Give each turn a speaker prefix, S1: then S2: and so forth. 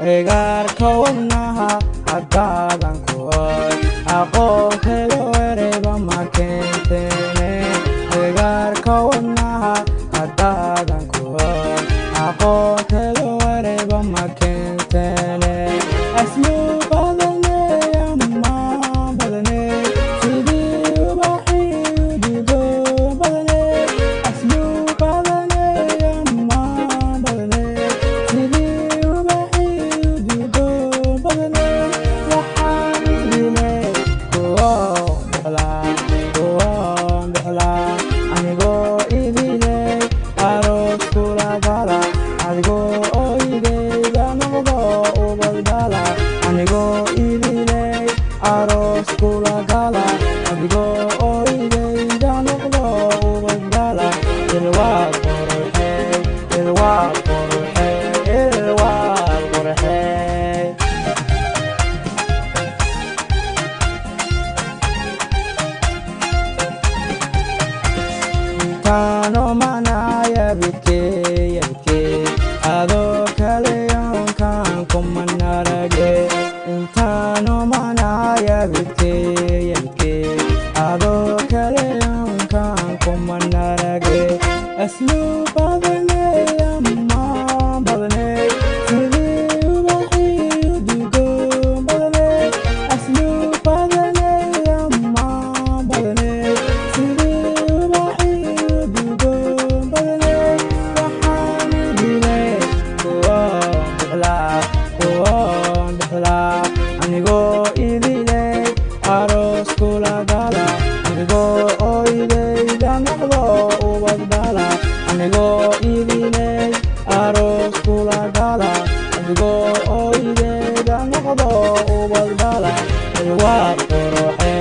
S1: Egar kawannaha hadadan kuhoy aqoon helo ereba makentene Egar kawannaha hadadan kuhoy aqoon helo ereba makentene Aslu badane amma badane sidii ubaxi udigo badane Aslu badane amma badane sidii Kano manaya bitke ado kaleon kan kumanarage Kano manaya bitke ado kaleon kan kumanarage Aslu badane amma badane sidii ubaxi udigo badane Aslu badane amma badane Anigo idile aros kula gala Anigo oide danaqdo ubadala Anigo idile aros kula gala Anigo oide danaqdo ubadala Ilwa qoroxe